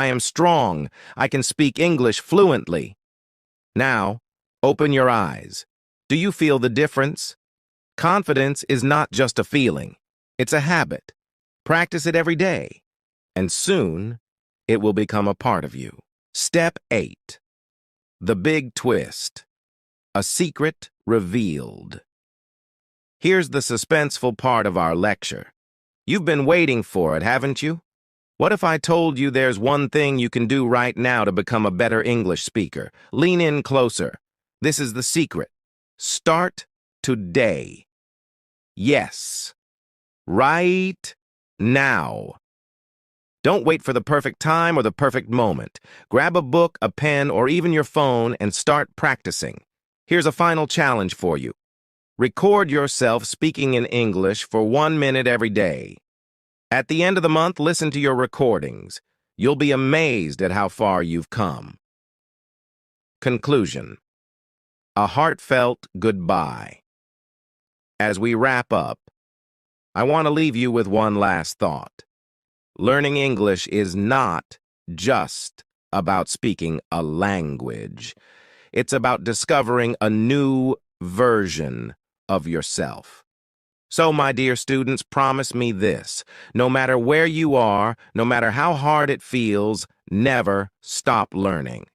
I am strong. I can speak English fluently. Now, open your eyes. Do you feel the difference? Confidence is not just a feeling. It's a habit. Practice it every day, and soon it will become a part of you. Step 8. The Big Twist. A secret revealed. Here's the suspenseful part of our lecture. You've been waiting for it, haven't you? What if I told you there's one thing you can do right now to become a better English speaker? Lean in closer. This is the secret. Start today. Yes. Right now. Don't wait for the perfect time or the perfect moment. Grab a book, a pen, or even your phone and start practicing. Here's a final challenge for you. Record yourself speaking in English for 1 minute every day. At the end of the month, listen to your recordings. You'll be amazed at how far you've come. Conclusion. A heartfelt goodbye. As we wrap up, I want to leave you with one last thought. Learning English is not just about speaking a language. It's about discovering a new version of yourself. So, my dear students, promise me this. No matter where you are, no matter how hard it feels, never stop learning.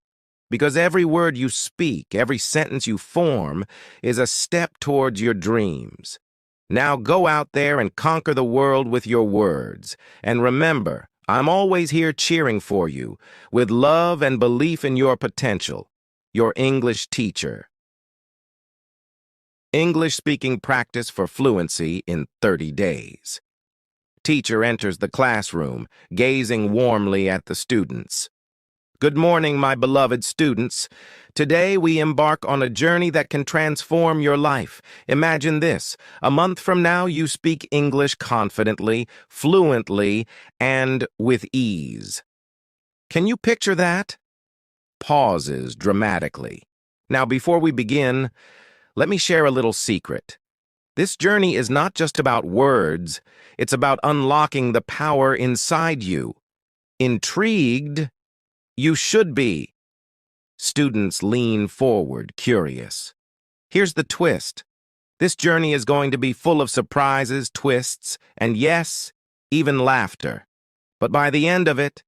Because every word you speak, every sentence you form, is a step towards your dreams. Now go out there and conquer the world with your words. And remember, I'm always here cheering for you, with love and belief in your potential. Your English teacher. English speaking practice for fluency in 30 days. Teacher enters the classroom, gazing warmly at the students. Good morning, my beloved students. Today we embark on a journey that can transform your life. Imagine this. A month from now, you speak English confidently, fluently, and with ease. Can you picture that? Pauses dramatically. Now, before we begin, let me share a little secret. This journey is not just about words, it's about unlocking the power inside you. Intrigued? You should be. Students lean forward, curious. Here's the twist. This journey is going to be full of surprises, twists, and yes, even laughter. But by the end of it,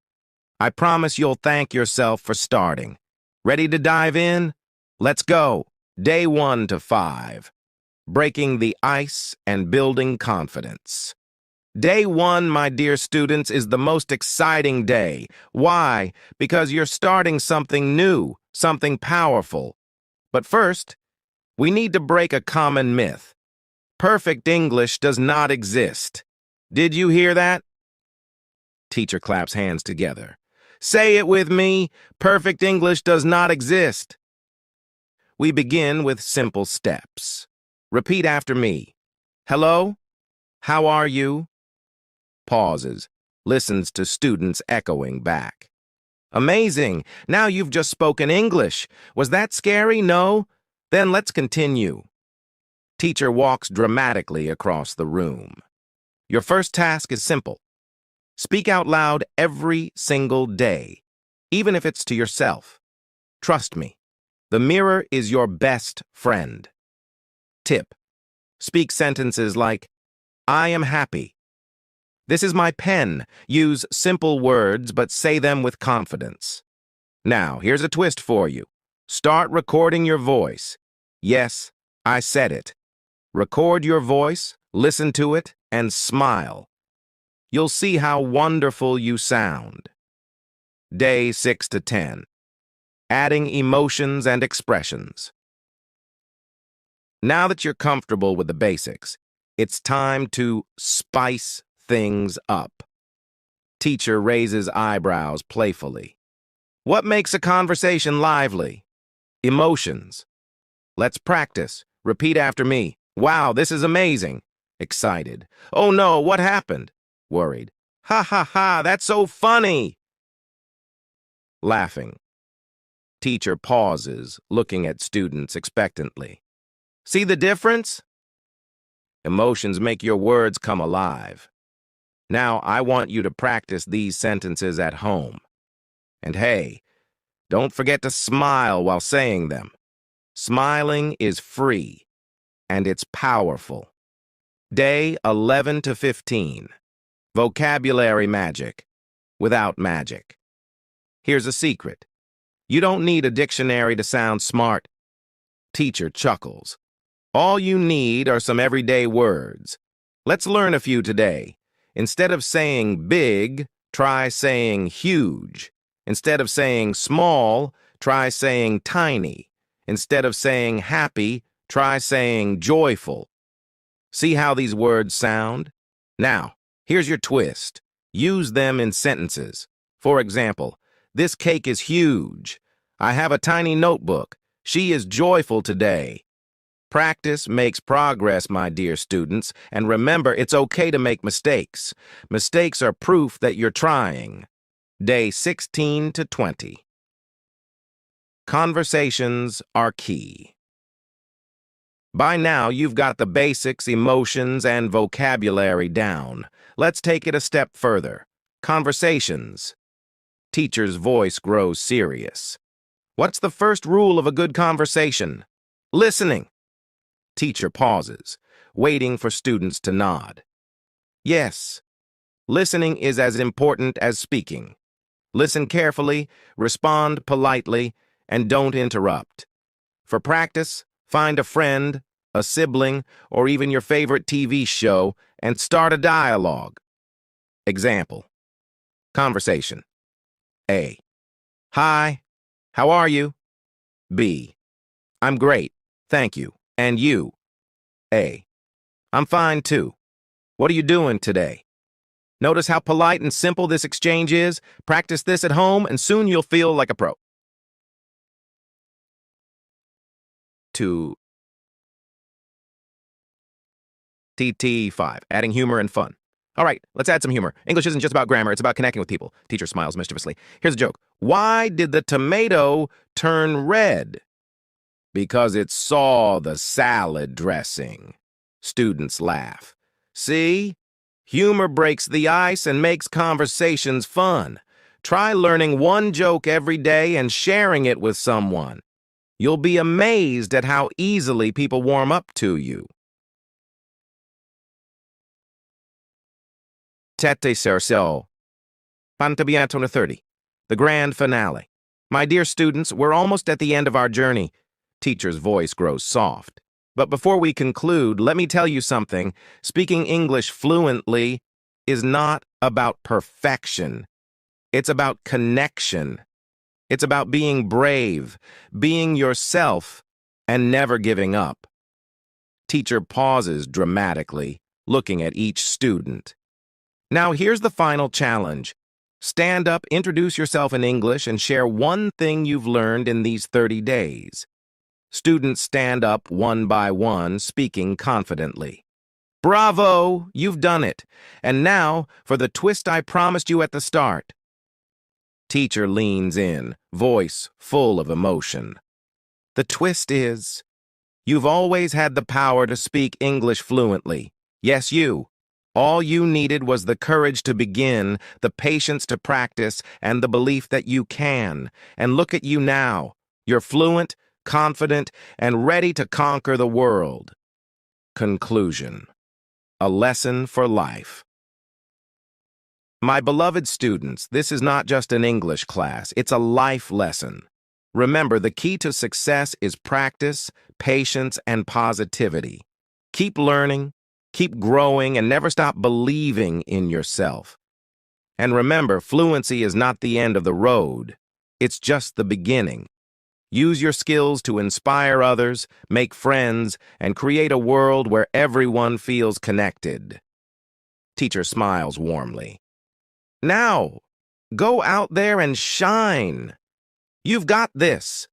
I promise you'll thank yourself for starting. Ready to dive in? Let's go. Day 1 to 5. Breaking the ice and building confidence. Day 1, my dear students, is the most exciting day. Why? Because you're starting something new, something powerful. But first, we need to break a common myth. Perfect English does not exist. Did you hear that? Teacher claps hands together. Say it with me. Perfect English does not exist. We begin with simple steps. Repeat after me. Hello? How are you? Pauses. Listens to students echoing back. Amazing! Now you've just spoken English. Was that scary? No? Then let's continue. Teacher walks dramatically across the room. Your first task is simple. Speak out loud every single day, even if it's to yourself. Trust me. The mirror is your best friend. Tip. Speak sentences like, I am happy. This is my pen. Use simple words, but say them with confidence. Now, here's a twist for you. Start recording your voice. Yes, I said it. Record your voice, listen to it, and smile. You'll see how wonderful you sound. Day 6 to 10. Adding emotions and expressions. Now that you're comfortable with the basics, it's time to spice things up. Teacher raises eyebrows playfully. What makes a conversation lively? Emotions. Let's practice. Repeat after me. Wow, this is amazing. Excited. Oh no, what happened? Worried. Ha ha ha, that's so funny. Laughing. Teacher pauses, looking at students expectantly. See the difference? Emotions make your words come alive. Now, I want you to practice these sentences at home. And hey, don't forget to smile while saying them. Smiling is free, and it's powerful. Day 11 to 15. Vocabulary magic without magic. Here's a secret. You don't need a dictionary to sound smart. Teacher chuckles. All you need are some everyday words. Let's learn a few today. Instead of saying big, try saying huge. Instead of saying small, try saying tiny. Instead of saying happy, try saying joyful. See how these words sound? Now, here's your twist. Use them in sentences. For example, this cake is huge. I have a tiny notebook. She is joyful today. Practice makes progress, my dear students, and remember, it's okay to make mistakes. Mistakes are proof that you're trying. Day 16 to 20. Conversations are key. By now, you've got the basics, emotions, and vocabulary down. Let's take it a step further. Conversations. Teacher's voice grows serious. What's the first rule of a good conversation? Listening. Teacher pauses, waiting for students to nod. Yes, listening is as important as speaking. Listen carefully, respond politely, and don't interrupt. For practice, find a friend, a sibling, or even your favorite TV show and start a dialogue. Example. Conversation. A. Hi, how are you? B. I'm great, thank you. And you? A. I'm fine too. What are you doing today? Notice how polite and simple this exchange is? Practice this at home and soon you'll feel like a pro. 2. TT5. Adding humor and fun. All right, let's add some humor. English isn't just about grammar, it's about connecting with people. Teacher smiles mischievously. Here's a joke. Why did the tomato turn red? Because it saw the salad dressing. Students laugh. See? Humor breaks the ice and makes conversations fun. Try learning one joke every day and sharing it with someone. You'll be amazed at how easily people warm up to you. Tete Cerceau. Quanto bientôt na 30. The grand finale. My dear students, we're almost at the end of our journey. Teacher's voice grows soft. But before we conclude, let me tell you something. Speaking English fluently is not about perfection. It's about connection. It's about being brave, being yourself, and never giving up. Teacher pauses dramatically, looking at each student. Now here's the final challenge. Stand up, introduce yourself in English, and share one thing you've learned in these 30 days. Students stand up one by one, speaking confidently. Bravo! You've done it. And now for the twist I promised you at the start. Teacher leans in, voice full of emotion. The twist is, you've always had the power to speak English fluently. Yes, you. All you needed was the courage to begin, the patience to practice, and the belief that you can. And look at you now. You're fluent, confident, and ready to conquer the world. Conclusion. A lesson for life. My beloved students, this is not just an English class, it's a life lesson. Remember, the key to success is practice, patience, and positivity. Keep learning, keep growing, and never stop believing in yourself. And remember, fluency is not the end of the road. It's just the beginning. Use your skills to inspire others, make friends, and create a world where everyone feels connected. Teacher smiles warmly. Now, go out there and shine. You've got this.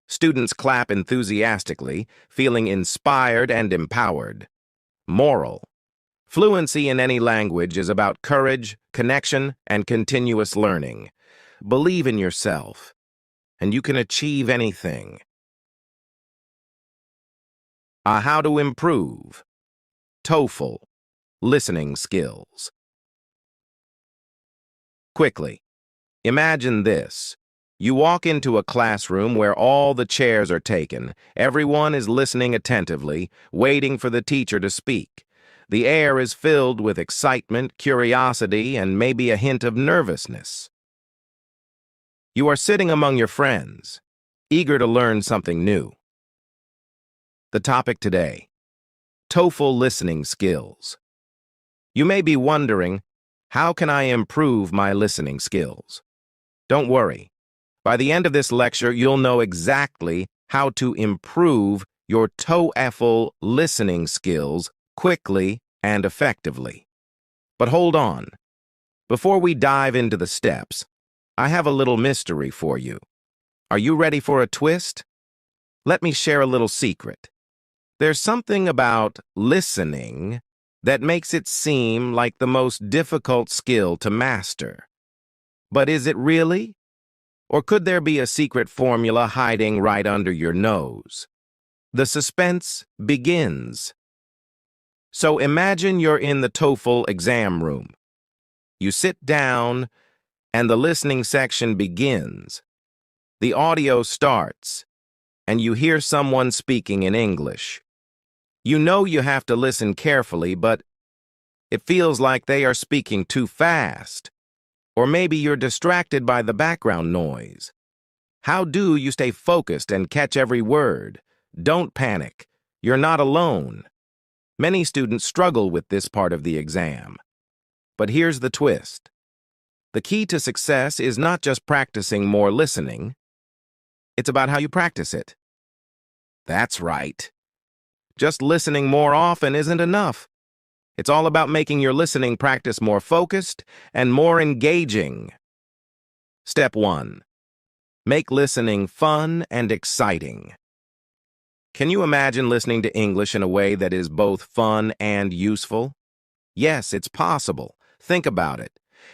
Students clap enthusiastically, feeling inspired and empowered. Moral. Fluency in any language is about courage, connection, and continuous learning. Believe in yourself, and you can achieve anything. How to improve. TOEFL. Listening skills. Quickly. Imagine this. You walk into a classroom where all the chairs are taken. Everyone is listening attentively, waiting for the teacher to speak. The air is filled with excitement, curiosity, and maybe a hint of nervousness. You are sitting among your friends, eager to learn something new. The topic today: TOEFL listening skills. You may be wondering, how can I improve my listening skills? Don't worry. By the end of this lecture, you'll know exactly how to improve your TOEFL listening skills quickly and effectively. But hold on. Before we dive into the steps, I have a little mystery for you. Are you ready for a twist? Let me share a little secret. There's something about listening that makes it seem like the most difficult skill to master. But is it really? Or could there be a secret formula hiding right under your nose? The suspense begins. So imagine you're in the TOEFL exam room. You sit down, and the listening section begins. The audio starts, and you hear someone speaking in English. You know you have to listen carefully, but it feels like they are speaking too fast. Or maybe you're distracted by the background noise. How do you stay focused and catch every word? Don't panic. You're not alone. Many students struggle with this part of the exam. But here's the twist. The key to success is not just practicing more listening. It's about how you practice it. That's right. Just listening more often isn't enough. It's all about making your listening practice more focused and more engaging. Step 1. Make listening fun and exciting. Can you imagine listening to English in a way that is both fun and useful? Yes, it's possible. Think about it.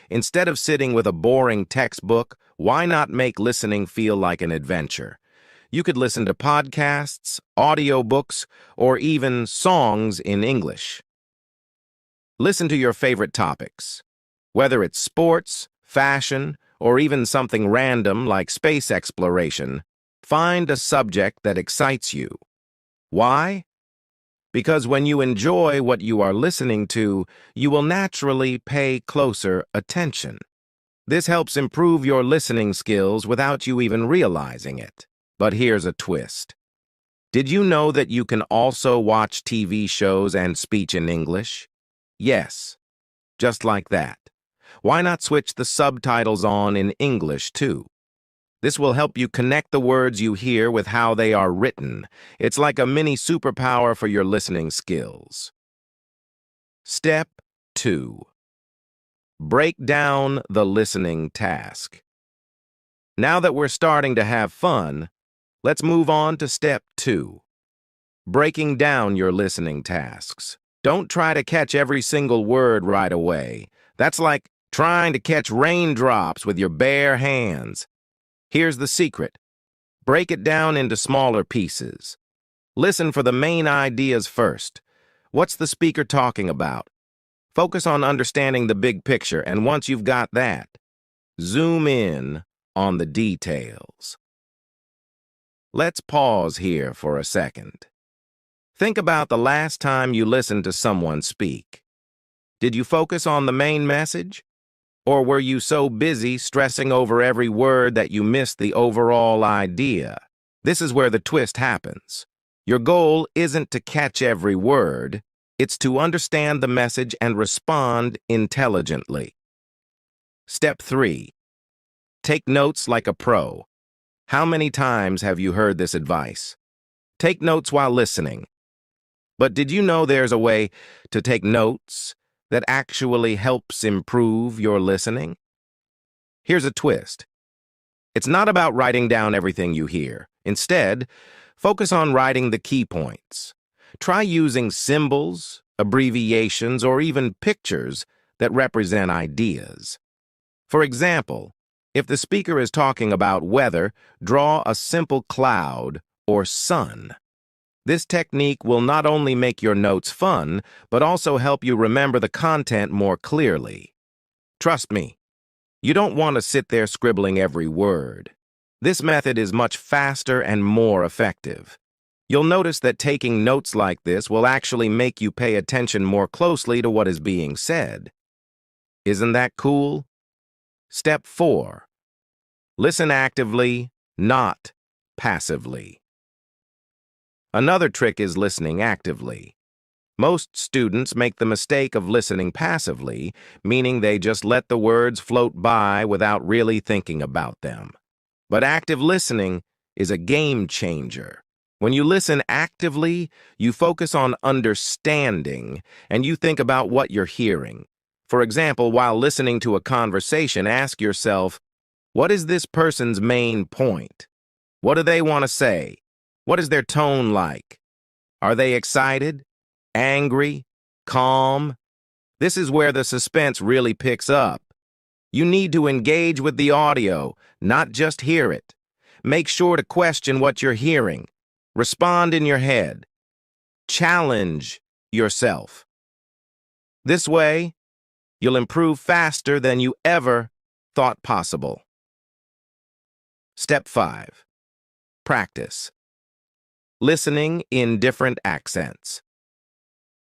Instead of sitting with a boring textbook, why not make listening feel like an adventure? You could listen to podcasts, audiobooks, or even songs in English. Listen to your favorite topics. Whether it's sports, fashion, or even something random like space exploration, find a subject that excites you. Why? Because when you enjoy what you are listening to, you will naturally pay closer attention. This helps improve your listening skills without you even realizing it. But here's a twist. Did you know that you can also watch TV shows and speech in English? Yes, just like that. Why not switch the subtitles on in English too? This will help you connect the words you hear with how they are written. It's like a mini superpower for your listening skills. Step 2. Break down the listening task. Now that we're starting to have fun, let's move on to step 2. Breaking down your listening tasks. Don't try to catch every single word right away. That's like trying to catch raindrops with your bare hands. Here's the secret. Break it down into smaller pieces. Listen for the main ideas first. What's the speaker talking about? Focus on understanding the big picture, and once you've got that, zoom in on the details. Let's pause here for a second. Think about the last time you listened to someone speak. Did you focus on the main message? Or were you so busy stressing over every word that you missed the overall idea? This is where the twist happens. Your goal isn't to catch every word, it's to understand the message and respond intelligently. Step 3. Take notes like a pro. How many times have you heard this advice? Take notes while listening. But did you know there's a way to take notes that actually helps improve your listening? Here's a twist. It's not about writing down everything you hear. Instead, focus on writing the key points. Try using symbols, abbreviations, or even pictures that represent ideas. For example, if the speaker is talking about weather, draw a simple cloud or sun. This technique will not only make your notes fun, but also help you remember the content more clearly. Trust me, You don't want to sit there scribbling every word. This method is much faster and more effective. You'll notice that taking notes like this will actually make you pay attention more closely to what is being said. Isn't that cool? Step 4. Listen actively, not passively. Another trick is listening actively. Most students make the mistake of listening passively, meaning they just let the words float by without really thinking about them. But active listening is a game changer. When you listen actively, you focus on understanding and you think about what you're hearing. For example, while listening to a conversation, ask yourself, what is this person's main point? What do they want to say? What is their tone like? Are they excited? Angry? Calm? This is where the suspense really picks up. You need to engage with the audio, not just hear it. Make sure to question what you're hearing. Respond in your head. Challenge yourself. This way, you'll improve faster than you ever thought possible. Step 5. Practice. Listening in different accents.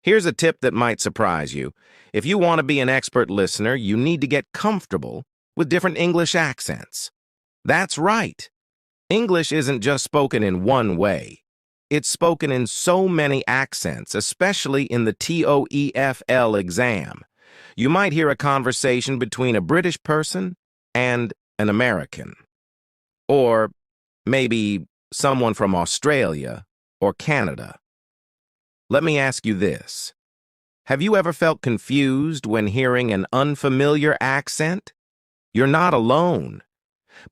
Here's a tip that might surprise you. If you want to be an expert listener, you need to get comfortable with different English accents. That's right. English isn't just spoken in one way. It's spoken in so many accents, especially in the TOEFL exam. You might hear a conversation between a British person and an American. Or maybe someone from Australia or Canada. Let me ask you this. Have you ever felt confused when hearing an unfamiliar accent? You're not alone.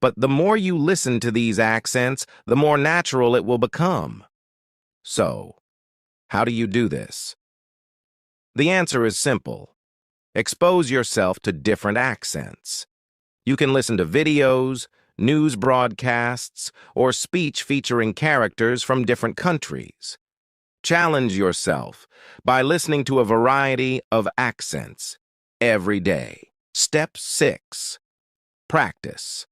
But the more you listen to these accents, the more natural it will become. So, how do you do this? The answer is simple. Expose yourself to different accents. You can listen to videos, news broadcasts, or speech featuring characters from different countries. Challenge yourself by listening to a variety of accents every day. Step 6. Practice.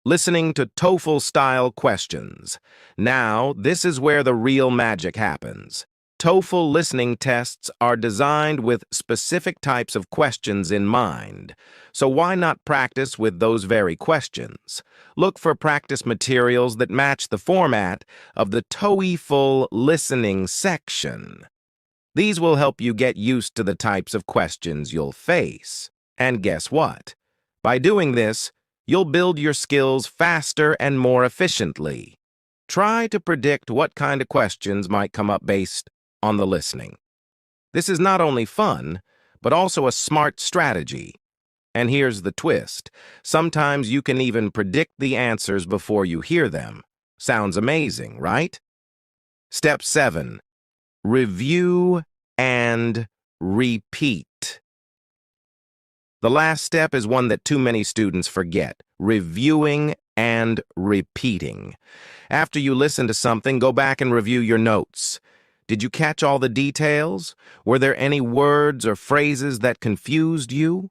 Listening to TOEFL-style questions. Now, this is where the real magic happens. TOEFL listening tests are designed with specific types of questions in mind. So why not practice with those very questions? Look for practice materials that match the format of the TOEFL listening section. These will help you get used to the types of questions you'll face. And guess what? By doing this, you'll build your skills faster and more efficiently. Try to predict what kind of questions might come up based on the listening. This is not only fun, but also a smart strategy. And here's the twist. Sometimes you can even predict the answers before you hear them. Sounds amazing, right? Step 7. Review and repeat. The last step is one that too many students forget. Reviewing and repeating. After you listen to something, go back and review your notes. Did you catch all the details? Were there any words or phrases that confused you?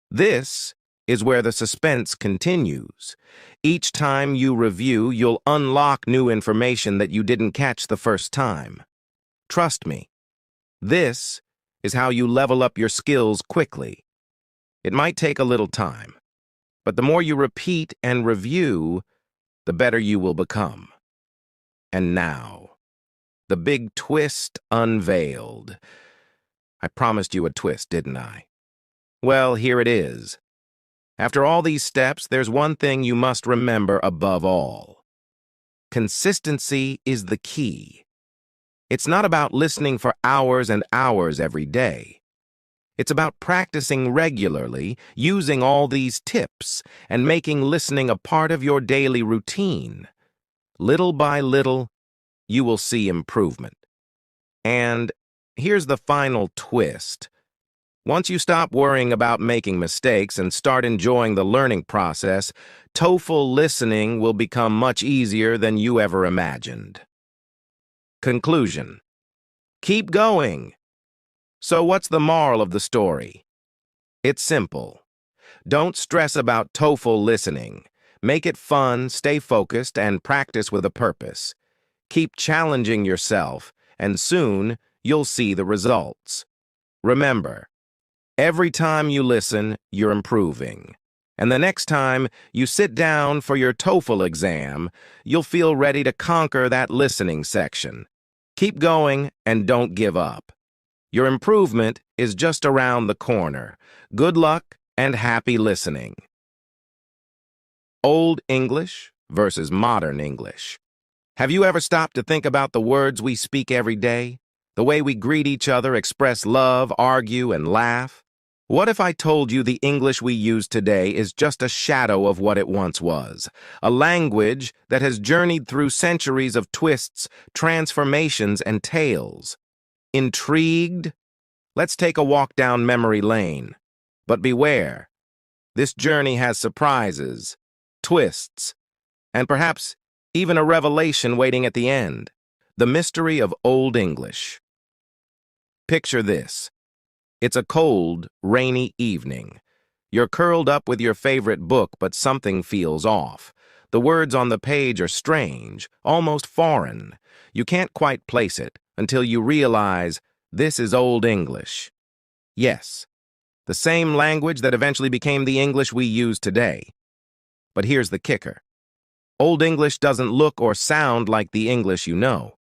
This is where the suspense continues. Each time you review, you'll unlock new information that you didn't catch the first time. Trust me, this is how you level up your skills quickly. It might take a little time, but the more you repeat and review, the better you will become. And now, the big twist unveiled. I promised you a twist, didn't I? Well, here it is. After all these steps, there's one thing you must remember above all. Consistency is the key. It's not about listening for hours and hours every day. It's about practicing regularly, using all these tips, and making listening a part of your daily routine. Little by little, you will see improvement. And here's the final twist. Once you stop worrying about making mistakes and start enjoying the learning process, TOEFL listening will become much easier than you ever imagined. Conclusion. Keep going. So what's the moral of the story? It's simple. Don't stress about TOEFL listening. Make it fun, stay focused, and practice with a purpose. Keep challenging yourself, and soon you'll see the results. Remember, every time you listen, you're improving. And the next time you sit down for your TOEFL exam, you'll feel ready to conquer that listening section. Keep going and don't give up. Your improvement is just around the corner. Good luck and happy listening. Old English versus modern English. Have you ever stopped to think about the words we speak every day? The way we greet each other, express love, argue, and laugh? What if I told you the English we use today is just a shadow of what it once was? A language that has journeyed through centuries of twists, transformations, and tales. Intrigued? Let's take a walk down memory lane. But beware, this journey has surprises, twists, and perhaps even a revelation waiting at the end. The mystery of Old English. Picture this. It's a cold, rainy evening. You're curled up with your favorite book, but something feels off. The words on the page are strange, almost foreign. You can't quite place it until you realize this is Old English. Yes, the same language that eventually became the English we use today. But here's the kicker. Old English doesn't look or sound like the English you know.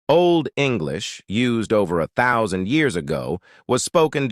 Old English, used over 1,000 years ago, was spoken